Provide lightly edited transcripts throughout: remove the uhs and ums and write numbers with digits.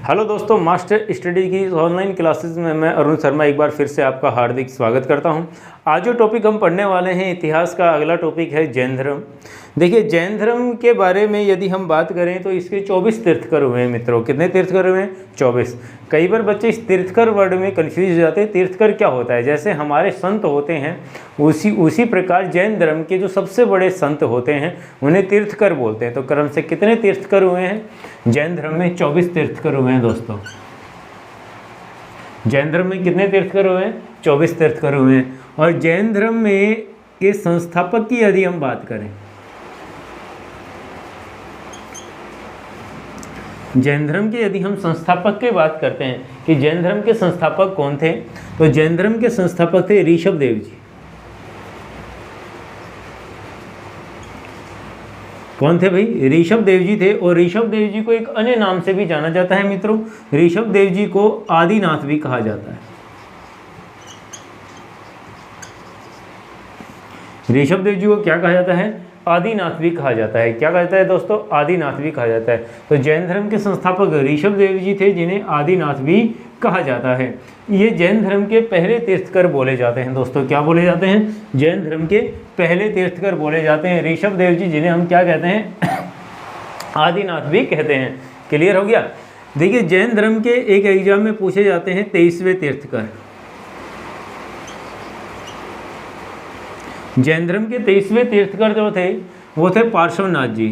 Hello दोस्तों, master study की online classes में मैं अरुण शर्मा एक बार फिर से आपका हार्दिक स्वागत करता हूं। आज जो टॉपिक हम पढ़ने वाले हैं इतिहास का, अगला टॉपिक है जैन धर्म। देखिए, जैन धर्म के बारे में यदि हम बात करें तो इसके 24 तीर्थकर हुए हैं मित्रों। कितने तीर्थकर हुए हैं? 24। कई बार बच्चे इस तीर्थकर वर्ड में कन्फ्यूज हो जाते हैं। तीर्थकर क्या होता है? जैसे हमारे संत होते हैं उसी प्रकार जैन धर्म के जो सबसे बड़े संत होते हैं उन्हें तीर्थकर बोलते हैं। तो क्रम से कितने तीर्थकर हुए हैं? जैन धर्म में 24 तीर्थकर हुए हैं दोस्तों। जैन धर्म में कितने तीर्थकर हुए हैं? 24 तीर्थकर हुए हैं। और जैन धर्म में के संस्थापक की यदि हम बात करें, जैन धर्म के यदि हम संस्थापक की बात करते हैं कि जैन धर्म के संस्थापक कौन थे, तो जैन धर्म के संस्थापक थे ऋषभ देव जी। कौन थे भाई? ऋषभ देव जी थे। और ऋषभ देव जी को एक अन्य नाम से भी जाना जाता है मित्रों। ऋषभ देव जी को आदिनाथ भी कहा जाता है। ऋषभ देव जी को क्या कहा जाता है? आदिनाथ भी कहा जाता है। क्या कहा जाता है दोस्तों? आदिनाथ भी कहा जाता है। तो जैन धर्म के संस्थापक ऋषभ देव जी थे, जिन्हें आदिनाथ भी कहा जाता है। ये जैन धर्म के पहले तीर्थकर बोले जाते हैं दोस्तों। क्या बोले जाते हैं? जैन धर्म के पहले तीर्थकर बोले जाते हैं ऋषभ देव जी, जिन्हें हम क्या कहते हैं? आदिनाथ भी कहते हैं। क्लियर हो गया? देखिए, जैन धर्म के एक एग्जाम में पूछे जाते हैं 23वें तीर्थकर। जैन धर्म के 23वें तीर्थकर जो थे वो थे पार्श्वनाथ जी।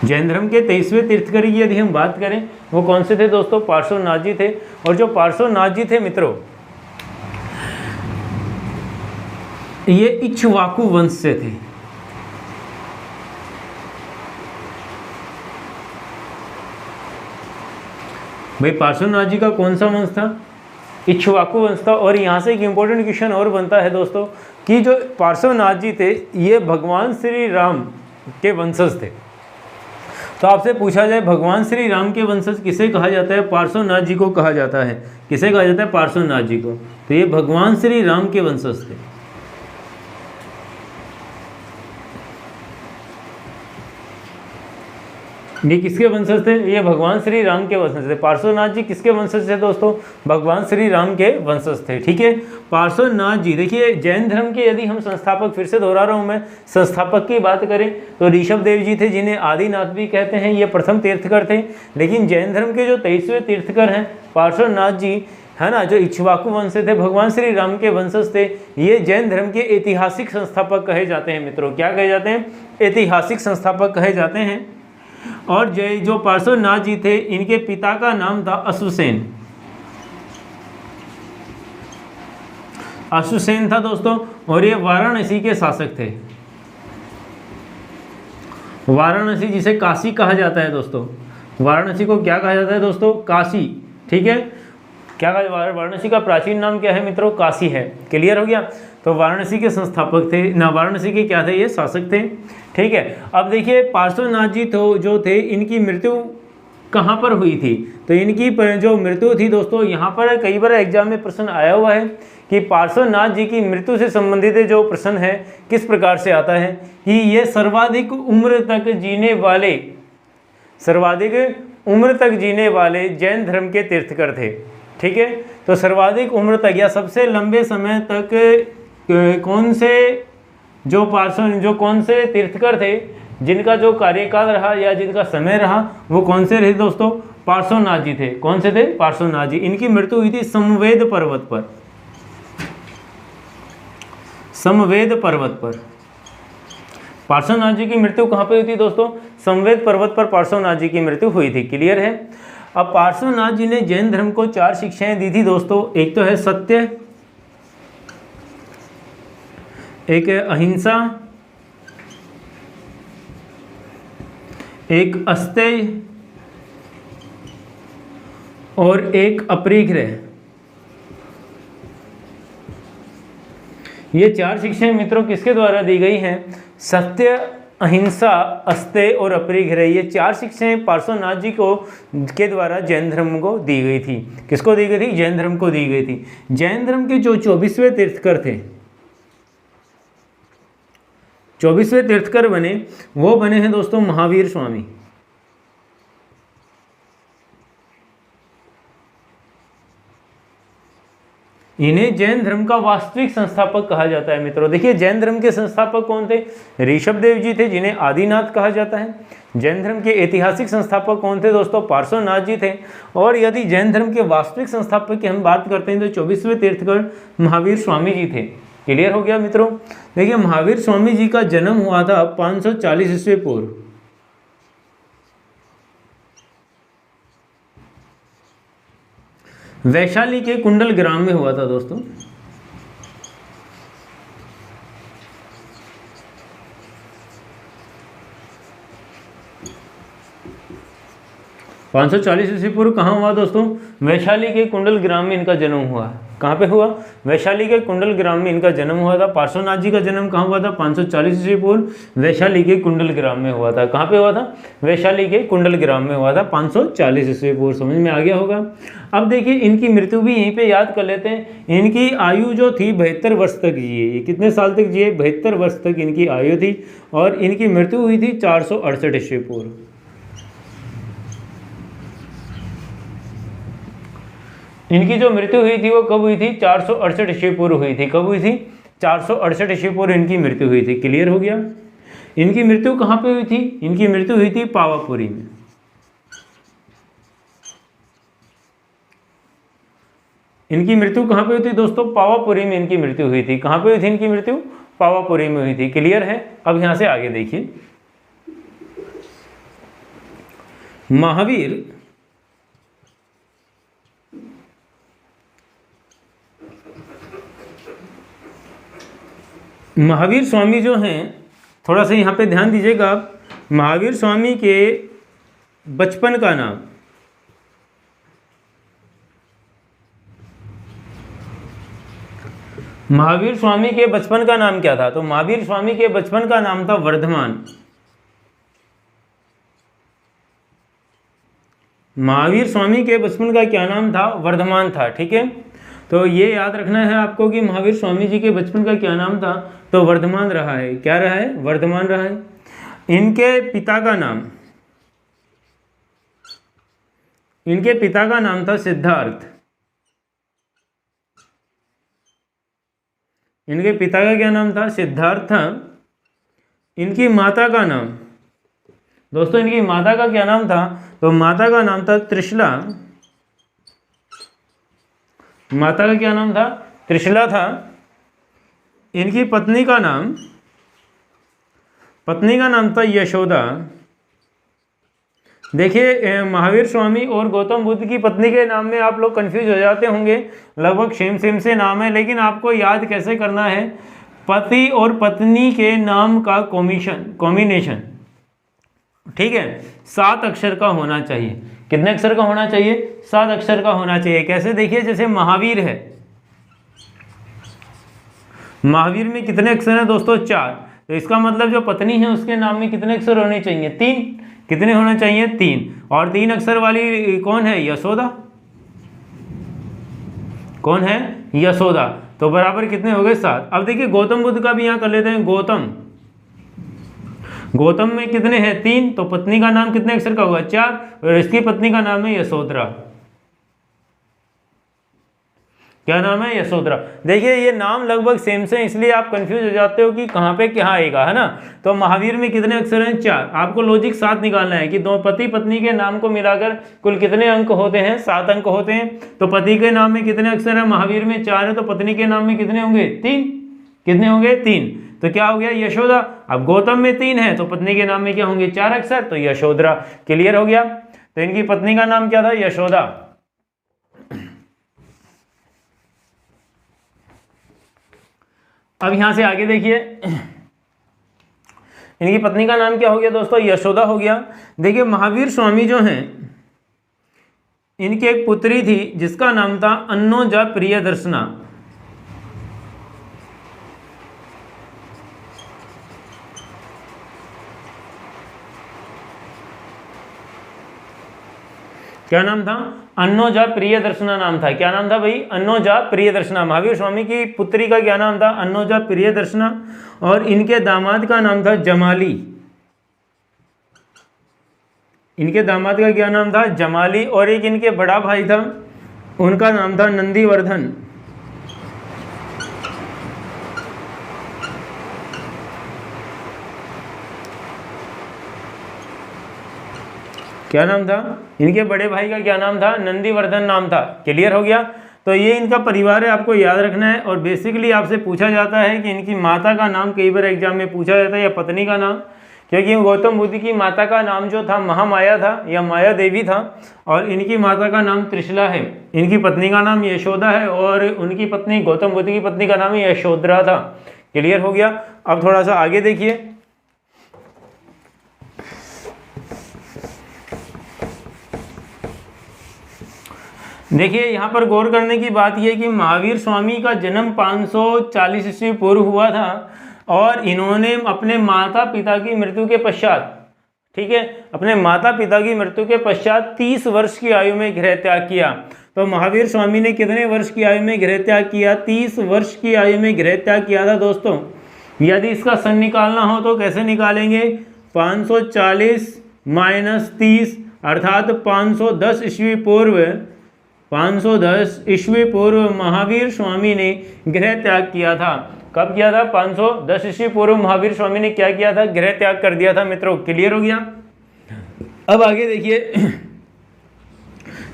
जैन धर्म के 23वें तीर्थकर की यदि हम बात करें वो कौन से थे दोस्तों? पार्श्वनाथ जी थे। और जो पार्श्वनाथ जी थे मित्रों, ये इक्ष्वाकु वंश से थे। भाई, पार्श्वनाथ जी का कौन सा वंश था? इक्ष्वाकु वंश था। और यहाँ से एक इंपॉर्टेंट क्वेश्चन और बनता है दोस्तों कि जो पार्श्वनाथ जी थे ये भगवान श्री राम के वंशज थे। तो आपसे पूछा जाए भगवान श्री राम के वंशज किसे कहा जाता है? पार्श्वनाथ जी को कहा जाता है। किसे कहा जाता है? पार्श्वनाथ जी को। तो ये भगवान श्री राम के वंशज थे। ये किसके वंशज थे? ये भगवान श्री राम के वंशज थे। पार्श्वनाथ जी किसके वंशज थे दोस्तों? भगवान श्री राम के वंशज थे। ठीक है, पार्श्वनाथ जी। देखिए, जैन धर्म के यदि हम संस्थापक, फिर से दोहरा रहा हूँ मैं, संस्थापक की बात करें तो ऋषभ देव जी थे, जिन्हें आदिनाथ भी कहते हैं। ये प्रथम तीर्थकर थे। लेकिन जैन धर्म के जो 23वें तीर्थकर हैं पार्श्वनाथ जी, है ना, जो इक्ष्वाकु वंश से थे, भगवान श्री राम के वंशज थे। ये जैन धर्म के ऐतिहासिक संस्थापक कहे जाते हैं मित्रों। क्या कहे जाते हैं? ऐतिहासिक संस्थापक कहे जाते हैं। और जो पार्श्वनाथ जी थे, इनके पिता का नाम था अश्वसेन। अश्वसेन था दोस्तों। और ये वाराणसी के शासक थे। वाराणसी, जिसे काशी कहा जाता है दोस्तों। वाराणसी को क्या कहा जाता है दोस्तों? काशी। ठीक है, क्या कहा? वाराणसी का प्राचीन नाम क्या है मित्रों? काशी है। क्लियर हो गया? तो वाराणसी के संस्थापक थे ना, वाराणसी के क्या थे? ये शासक थे। ठीक है, अब देखिए, पार्श्वनाथ जी तो जो थे, इनकी मृत्यु कहाँ पर हुई थी? तो इनकी जो मृत्यु थी दोस्तों, यहाँ पर कई बार एग्जाम में प्रश्न आया हुआ है कि पार्श्वनाथ जी की मृत्यु से संबंधित जो प्रश्न है किस प्रकार से आता है कि ये सर्वाधिक उम्र तक जीने वाले जैन धर्म के तीर्थकर थे। ठीक है, तो सर्वाधिक उम्र तक या सबसे लंबे समय तक कौन से तीर्थकर थे जिनका जो कार्यकाल रहा या जिनका समय रहा वो कौन से रहे दोस्तों? पार्श्वनाथ जी थे। कौन से थे? पार्श्वनाथ जी। इनकी मृत्यु हुई थी समवेद पर्वत पर। समवेद पर्वत पर पार्श्वनाथ जी की मृत्यु कहाँ पे हुई थी दोस्तों? समवेद पर्वत पर पार्श्वनाथ जी की मृत्यु हुई थी। क्लियर है? अब पार्श्वनाथ जी ने जैन धर्म को 4 शिक्षाएं दी थी दोस्तों। एक तो है सत्य, एक है अहिंसा, एक अस्तेय और एक अपरिग्रह। ये 4 शिक्षाएं मित्रों किसके द्वारा दी गई हैं? सत्य, अहिंसा, अस्तेय और अपरिग्रह। ये 4 शिक्षाएं पार्श्वनाथ जी को के द्वारा जैन धर्म को दी गई थी। किसको दी गई थी? जैन धर्म को दी गई थी। जैन धर्म के जो 24वें तीर्थकर थे, 24वें तीर्थकर बने वो बने हैं दोस्तों महावीर स्वामी। इन्हें जैन धर्म का वास्तविक संस्थापक कहा जाता है मित्रों। देखिए जैन धर्म के संस्थापक कौन थे? ऋषभदेव जी थे, जिन्हें आदिनाथ कहा जाता है। जैन धर्म के ऐतिहासिक संस्थापक कौन थे दोस्तों? पार्श्वनाथ जी थे। और यदि जैन धर्म के वास्तविक संस्थापक की हम बात करते हैं तो 24वें तीर्थकर महावीर स्वामी जी थे। क्लियर हो गया मित्रों? देखिए महावीर स्वामी जी का जन्म हुआ था 540 ईस्वी पूर्व। वैशाली के कुंडल ग्राम में हुआ था दोस्तों। 540 ईस्वी पूर्व कहाँ हुआ दोस्तों? वैशाली के कुंडल ग्राम में इनका जन्म हुआ। कहाँ पे हुआ? वैशाली के कुंडल ग्राम में इनका जन्म हुआ था। पार्श्वनाथ जी का जन्म कहाँ हुआ था? 540 ईस्वी पूर्व वैशाली के कुंडल ग्राम में हुआ था। कहाँ पे हुआ था? वैशाली के कुंडल ग्राम में हुआ था 540 ईस्वी पूर्व। समझ में आ गया होगा। अब देखिए इनकी मृत्यु भी यहीं पे याद कर लेते हैं। इनकी आयु जो थी 72 वर्ष तक जिए। ये कितने साल तक जिए? 72 वर्ष तक इनकी आयु थी। और इनकी मृत्यु हुई थी 468 ईस्वी पूर्व। इनकी जो मृत्यु हुई थी वो कब हुई थी? 468 ईस्वी पूर्व हुई थी। कब हुई थी? 468 ईस्वी पूर्व इनकी मृत्यु हुई थी। क्लियर हो गया? इनकी मृत्यु कहाँ पे हुई थी? इनकी मृत्यु हुई थी पावापुरी में। इनकी मृत्यु कहाँ पे हुई थी दोस्तों? पावापुरी में इनकी मृत्यु हुई थी। कहाँ पे हुई थी इनकी मृत्यु? पावापुरी में हुई थी। क्लियर है? अब यहां से आगे देखिए। महावीर स्वामी जो हैं, थोड़ा सा यहाँ पे ध्यान दीजिएगा आप। महावीर स्वामी के बचपन का नाम, महावीर स्वामी के बचपन का नाम क्या था? तो महावीर स्वामी के बचपन का नाम था वर्धमान। महावीर स्वामी के बचपन का क्या नाम था? वर्धमान था। ठीक है, तो ये याद रखना है आपको कि महावीर स्वामी जी के बचपन का क्या नाम था? तो वर्धमान रहा है। क्या रहा है? वर्धमान रहा है। इनके पिता का नाम, इनके पिता का नाम था सिद्धार्थ। इनके पिता का क्या नाम था? सिद्धार्थ था। इनकी माता का नाम दोस्तों, इनकी माता का क्या नाम था? तो माता का नाम था त्रिशला। माता का क्या नाम था? त्रिशला था। इनकी पत्नी का नाम था यशोदा। देखिए महावीर स्वामी और गौतम बुद्ध की पत्नी के नाम में आप लोग कंफ्यूज हो जाते होंगे। लगभग सेम से नाम है, लेकिन आपको याद कैसे करना है? पति और पत्नी के नाम का कॉम्बिनेशन, ठीक है, 7 अक्षर का होना चाहिए। कितने अक्षर का होना चाहिए? 7 अक्षर का होना चाहिए। कैसे? देखिए जैसे महावीर है, महावीर में कितने अक्षर हैं दोस्तों? 4। तो इसका मतलब जो पत्नी है उसके नाम में कितने अक्षर होने चाहिए? 3। कितने होने चाहिए? 3। और 3 अक्षर वाली कौन है? यशोदा। कौन है? यशोदा। तो बराबर कितने हो गए? 7। अब देखिए गौतम बुद्ध का भी यहाँ कर लेते हैं। गौतम में कितने हैं? 3। तो पत्नी का नाम कितने अक्षर का हुआ? 4। और इसकी पत्नी का नाम है यशोधरा। क्या नाम है? यशोधरा। देखिए ये नाम लगभग सेम से, इसलिए आप कंफ्यूज हो जाते हो कि कहाँ पे क्या आएगा, है ना। तो महावीर में कितने अक्षर हैं? 4। आपको लॉजिक 7 निकालना है कि दो पति पत्नी के नाम को मिलाकर कुल कितने अंक होते हैं? 7 अंक होते हैं। तो पति के नाम में कितने अक्षर है? महावीर में 4 है। तो पत्नी के नाम में कितने होंगे? 3। कितने होंगे? 3। तो क्या हो गया? यशोदा। अब गौतम में 3 है तो पत्नी के नाम में क्या होंगे? 4 अक्षर, तो यशोधरा। क्लियर हो गया? तो इनकी पत्नी का नाम क्या था? यशोदा। अब यहां से आगे देखिए, इनकी पत्नी का नाम क्या हो गया दोस्तों? यशोदा हो गया। देखिए महावीर स्वामी जो हैं, इनकी एक पुत्री थी जिसका नाम था अन्नोजा प्रियदर्शना। क्या नाम था? अन्नोजा प्रियदर्शना नाम था। क्या नाम था भाई? अन्नोजा प्रियदर्शना। महावीर स्वामी की पुत्री का क्या नाम था? अन्नोजा प्रियदर्शना। और इनके दामाद का नाम था जमाली। इनके दामाद का क्या नाम था? जमाली। और एक इनके बड़ा भाई था, उनका नाम था नंदीवर्धन। क्या नाम था? इनके बड़े भाई का क्या नाम था? नंदीवर्धन नाम था। क्लियर हो गया? तो ये इनका परिवार है, आपको याद रखना है। और बेसिकली आपसे पूछा जाता है कि इनकी माता का नाम कई बार एग्जाम में पूछा जाता है, या पत्नी का नाम, क्योंकि गौतम बुद्ध की माता का नाम जो था महामाया था या माया देवी था, और इनकी माता का नाम त्रिशला है। इनकी पत्नी का नाम यशोदा है, और उनकी पत्नी गौतम बुद्ध की पत्नी का नाम यशोधरा था। क्लियर हो गया? अब थोड़ा सा आगे देखिए। देखिए यहाँ पर गौर करने की बात यह कि महावीर स्वामी का जन्म 540 ईस्वी पूर्व हुआ था, और इन्होंने अपने माता पिता की मृत्यु के पश्चात, ठीक है, अपने माता पिता की मृत्यु के पश्चात 30 वर्ष की आयु में गृह त्याग किया। तो महावीर स्वामी ने कितने वर्ष की आयु में गृह त्याग किया? 30 वर्ष की आयु में गृह त्याग किया था दोस्तों। यदि इसका सन निकालना हो तो कैसे निकालेंगे? 540 माइनस 30 अर्थात 510 ईस्वी पूर्व, 510 ईस्वी पूर्व महावीर स्वामी ने गृह त्याग किया था। कब किया था? 510 ईस्वी पूर्व महावीर स्वामी ने क्या किया था? गृह त्याग कर दिया था मित्रों। क्लियर हो गया? अब आगे देखिए,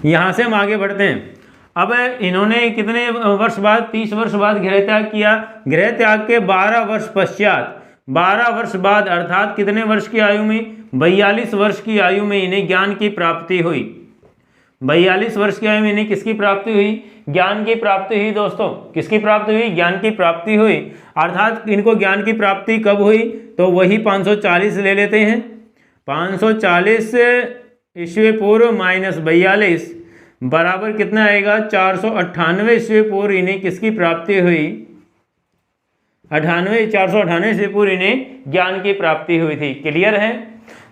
यहां से हम आगे बढ़ते हैं। अब इन्होंने कितने वर्ष बाद? 30 वर्ष बाद गृह त्याग किया। गृह त्याग के 12 वर्ष पश्चात, 12 वर्ष बाद अर्थात कितने वर्ष की आयु में? 42 वर्ष की आयु में इन्हें ज्ञान की प्राप्ति हुई। 42 वर्ष की आयु में इन्हें किसकी प्राप्ति हुई? ज्ञान की प्राप्ति हुई दोस्तों। किसकी प्राप्ति हुई? ज्ञान की प्राप्ति हुई। अर्थात इनको ज्ञान की प्राप्ति कब हुई? तो वही 540 ले लेते हैं। 540 ईस्वी पूर्व माइनस 42 बराबर कितना आएगा? 498 ईस्वी पूर्व इन्हें किसकी प्राप्ति हुई? 498 ईस्वी पूर्व इन्हें ज्ञान की प्राप्ति हुई थी। क्लियर है?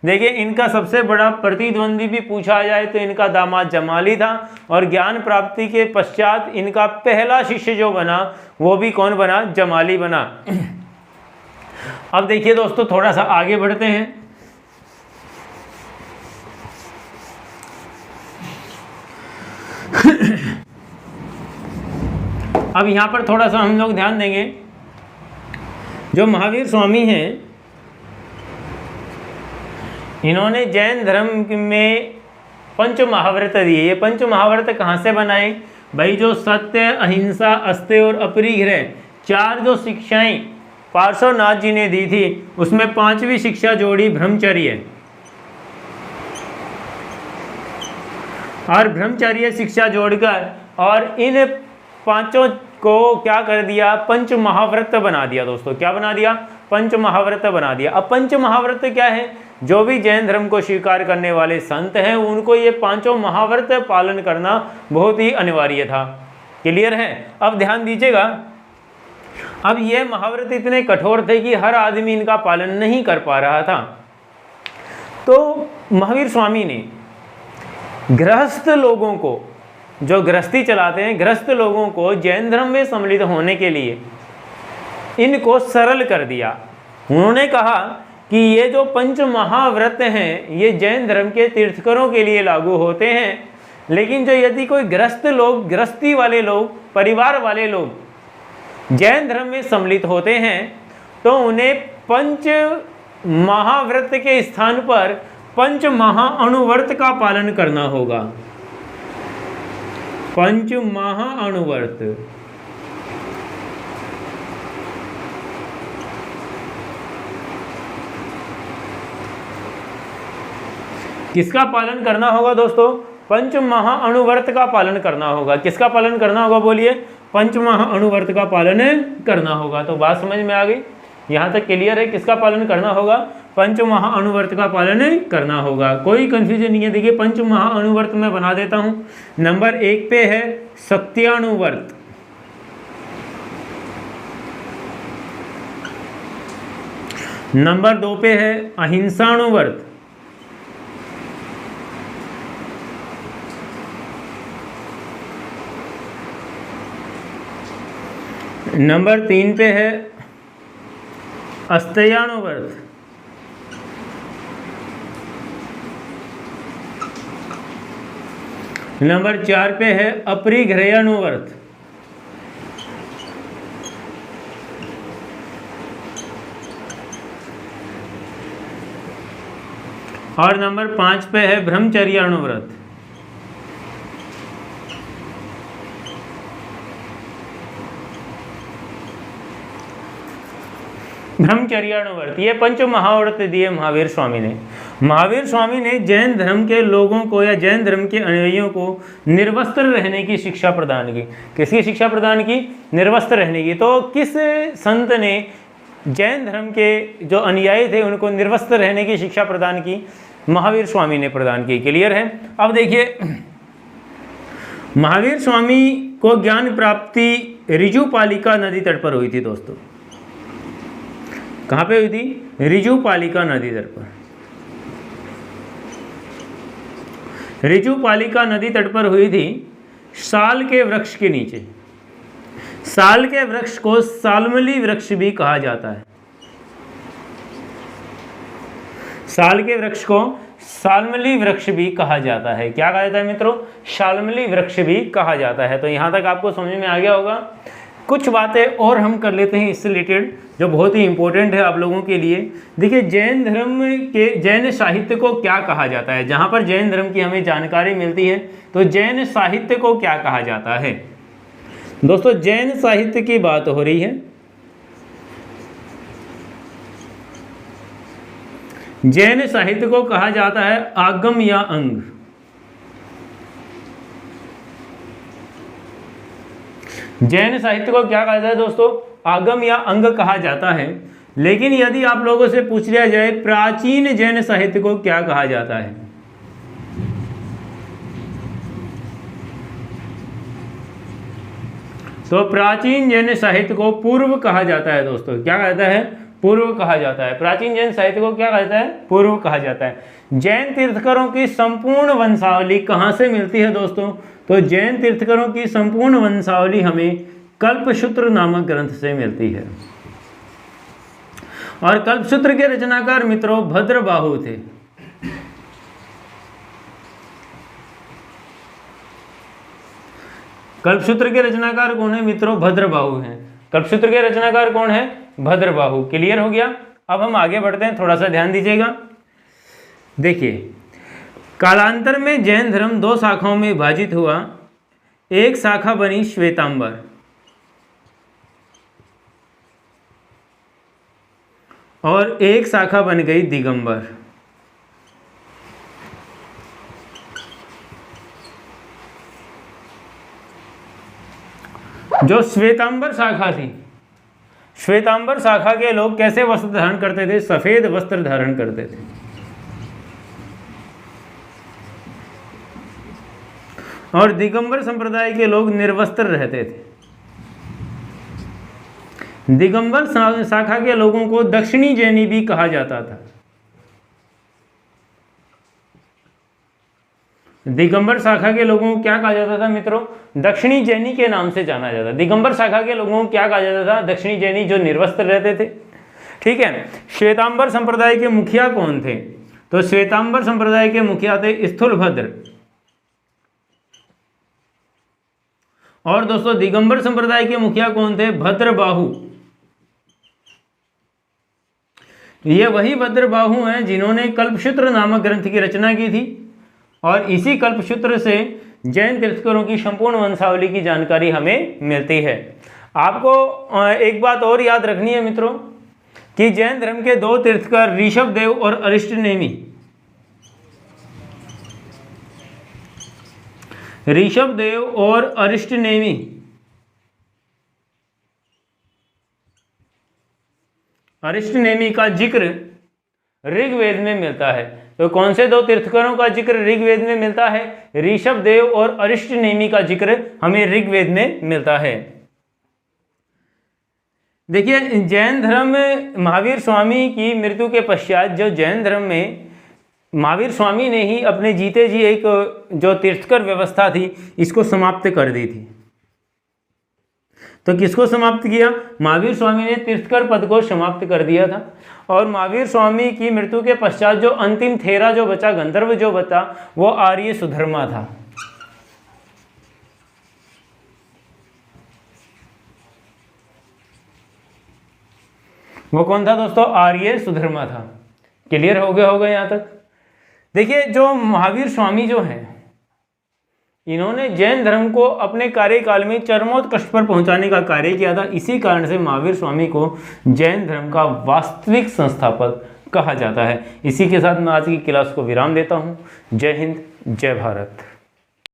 देखिए इनका सबसे बड़ा प्रतिद्वंदी भी पूछा जाए तो इनका दामाद जमाली था, और ज्ञान प्राप्ति के पश्चात इनका पहला शिष्य जो बना वो भी कौन बना? जमाली बना। अब देखिए दोस्तों थोड़ा सा आगे बढ़ते हैं। अब यहां पर थोड़ा सा हम लोग ध्यान देंगे, जो महावीर स्वामी हैं इन्होंने जैन धर्म में पंच महाव्रत दिए। ये पंच महाव्रत कहाँ से बनाए भाई? जो सत्य, अहिंसा, अस्तेय और अपरिग्रह, 4 जो शिक्षाएं पार्श्वनाथ जी ने दी थी, उसमें 5वीं शिक्षा जोड़ी ब्रह्मचर्य। और ब्रह्मचर्य शिक्षा जोड़कर और इन 5 को क्या कर दिया? पंच महाव्रत बना दिया दोस्तों। क्या बना दिया? पंच महाव्रत बना दिया। अब पंच महाव्रत क्या है? जो भी जैन धर्म को स्वीकार करने वाले संत हैं उनको ये 5 महाव्रत पालन करना बहुत ही अनिवार्य था। क्लियर है? अब ध्यान दीजिएगा, अब ये महाव्रत इतने कठोर थे कि हर आदमी इनका पालन नहीं कर पा रहा था। तो महावीर स्वामी ने गृहस्थ लोगों को, जो गृहस्थी चलाते हैं, गृहस्थ लोगों को जैन धर्म में सम्मिलित होने के लिए इनको सरल कर दिया। उन्होंने कहा कि ये जो पंच महाव्रत हैं ये जैन धर्म के तीर्थंकरों के लिए लागू होते हैं, लेकिन जो यदि कोई गृहस्थ लोग, गृहस्थी वाले लोग, परिवार वाले लोग जैन धर्म में सम्मिलित होते हैं तो उन्हें पंच महाव्रत के स्थान पर पंच महाअणुव्रत का पालन करना होगा। पंच महाअणुव्रत, किसका पालन करना होगा दोस्तों? पंच महाअणुव्रत का पालन करना होगा। किसका पालन करना होगा बोलिए? पंच महाअणुव्रत का पालन करना होगा। तो बात समझ में आ गई? यहाँ तक क्लियर है? किसका पालन करना होगा? पंच महाअणुव्रत का पालन करना होगा। कोई कंफ्यूजन नहीं है। देखिए पंच महाअणुव्रत मैं बना देता हूँ। नंबर 1 पे है सत्यानुव्रत, नंबर 2 पे है अहिंसानुव्रत, नंबर 3 पे है अस्तेयानो व्रत। नंबर 4 पे है अपरिग्रहणो व्रत। और नंबर 5 पे है ब्रह्मचर्याणु व्रत। ब्रह्मचर्याणु व्रत, ये पंच महाव्रत दिए महावीर स्वामी ने। महावीर स्वामी ने जैन धर्म के लोगों को या जैन धर्म के अनुयायियों को निर्वस्त्र रहने की शिक्षा प्रदान की। किसकी शिक्षा प्रदान की? निर्वस्त्र रहने की। तो किस संत ने जैन धर्म के जो अनुयायी थे उनको निर्वस्त्र रहने की शिक्षा प्रदान की? महावीर स्वामी ने प्रदान की। क्लियर है? अब देखिए, महावीर स्वामी को ज्ञान प्राप्ति ऋजुपालिका नदी तट पर हुई थी दोस्तों। कहाँ पे हुई थी? ऋजुपालिका नदी तट पर। ऋजुपालिका नदी तट पर हुई थी, साल के वृक्ष के नीचे। साल के वृक्ष को सालमली वृक्ष भी कहा जाता है। साल के वृक्ष को सालमली वृक्ष भी कहा जाता है। क्या कहा जाता है मित्रों? सालमली वृक्ष भी कहा जाता है। तो यहां तक आपको समझ में आ गया होगा। कुछ बातें और हम कर लेते हैं इससे रिलेटेड जो बहुत ही इंपॉर्टेंट है आप लोगों के लिए। देखिए, जैन धर्म के जैन साहित्य को क्या कहा जाता है? जहां पर जैन धर्म की हमें जानकारी मिलती है तो जैन साहित्य को क्या कहा जाता है? दोस्तों, जैन साहित्य की बात हो रही है। जैन साहित्य को कहा जाता है आगम या अंग। जैन साहित्य को क्या कहा जाता है दोस्तों? आगम या अंग कहा जाता है। लेकिन यदि आप लोगों से पूछ लिया जाए प्राचीन जैन साहित्य को क्या कहा जाता है, तो प्राचीन जैन साहित्य को पूर्व कहा जाता है दोस्तों। क्या कहा जाता है? पूर्व कहा जाता है। प्राचीन जैन साहित्य को क्या कहा जाता है? पूर्व कहा जाता है। जैन तीर्थंकरों की संपूर्ण वंशावली कहाँ से मिलती है दोस्तों? तो जैन तीर्थंकरों की संपूर्ण वंशावली हमें कल्पसूत्र नामक ग्रंथ से मिलती है। और कल्पसूत्र के रचनाकार मित्रों भद्रबाहु थे। कल्पसूत्र के रचनाकार कौन है मित्रों? भद्रबाहु हैं। कल्पसूत्र के रचनाकार कौन है? भद्रबाहु। क्लियर हो गया? अब हम आगे बढ़ते हैं, थोड़ा सा ध्यान दीजिएगा। देखिए, कालांतर में जैन धर्म 2 शाखाओं में विभाजित हुआ। एक शाखा बनी श्वेतांबर और एक शाखा बन गई दिगंबर। जो श्वेतांबर शाखा थी, श्वेतांबर शाखा के लोग कैसे वस्त्र धारण करते थे? सफेद वस्त्र धारण करते थे। और दिगंबर संप्रदाय के लोग निर्वस्त्र रहते थे। दिगंबर शाखा के लोगों को दक्षिणी जैनी भी कहा जाता था। दिगंबर शाखा के लोगों को क्या कहा जाता था मित्रों? दक्षिणी जैनी के नाम से जाना जाता। दिगंबर शाखा के लोगों को क्या कहा जाता था? दक्षिणी जैनी, जो निर्वस्त्र रहते थे। ठीक है। श्वेतांबर संप्रदाय के मुखिया कौन थे? तो श्वेतांबर संप्रदाय के मुखिया थे स्थूलभद्र। और दोस्तों, दिगंबर संप्रदाय के मुखिया कौन थे? भद्रबाहु। ये वही भद्रबाहु हैं जिन्होंने कल्पसूत्र नामक ग्रंथ की रचना की थी। और इसी कल्पसूत्र से जैन तीर्थंकरों की संपूर्ण वंशावली की जानकारी हमें मिलती है। आपको एक बात और याद रखनी है मित्रों कि जैन धर्म के 2 तीर्थंकर ऋषभदेव और अरिष्टनेमि, ऋषभदेव और अरिष्टनेमि अरिष्टनेमि का जिक्र ऋग्वेद में मिलता है। तो कौन से 2 तीर्थंकरों का जिक्र ऋग्वेद में मिलता है? ऋषभदेव और अरिष्टनेमि का जिक्र हमें ऋग्वेद में मिलता है। देखिए, जैन धर्म में महावीर स्वामी की मृत्यु के पश्चात जो जैन धर्म में महावीर स्वामी ने ही अपने जीते जी एक जो तीर्थंकर व्यवस्था थी इसको समाप्त कर दी थी। तो किसको समाप्त किया? महावीर स्वामी ने तीर्थंकर पद को समाप्त कर दिया था। और महावीर स्वामी की मृत्यु के पश्चात जो अंतिम थेरा जो बचा, गंधर्व जो बचा, वो आर्य सुधर्मा था। वो कौन था दोस्तों? आर्य सुधर्मा था। क्लियर हो गया होगा यहाँ तक? देखिए, जो महावीर स्वामी जो हैं, इन्होंने जैन धर्म को अपने कार्यकाल में चरमोत्कर्ष पर पहुंचाने का कार्य किया था। इसी कारण से महावीर स्वामी को जैन धर्म का वास्तविक संस्थापक कहा जाता है। इसी के साथ मैं आज की क्लास को विराम देता हूं। जय हिंद, जय भारत।